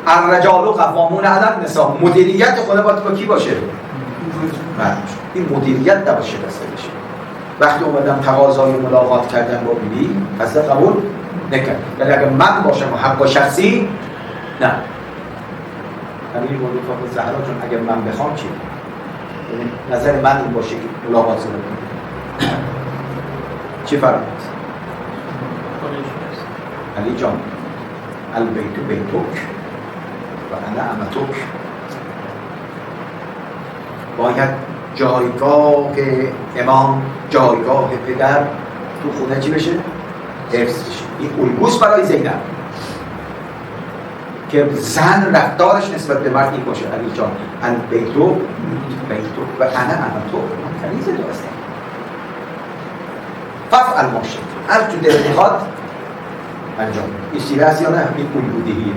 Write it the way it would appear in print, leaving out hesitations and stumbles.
الرجال قوامون علی النساء، مدیریت خدا باید با کی باشه؟ این مدیریت نباید شکسته بشه. وقتی اومدم تقاضای ملاقات کردن با بیبی پس قبول نکرد، ولی اگر من باشم و حق شخصی نه. امیر مولوی فاطمه زهرا چون اگر من بخوام چی؟ نظر من این باشه که ملاقات رو کنم. چی فرمود؟ علی جان البیت بیتک و انا امتک. باید جایگاه امام، جایگاه پدر تو خونه چی بشه؟ حفظ بشه. این الگوست برای زینب که زن رفتارش نسبت به مرد این باشه. علی جان البیتو و انا امتک، من کنیز تو هستم، ففعل ما شئت، هر چه دلت میخواد انجام. این سیره است یا نه؟ این الگودهیه.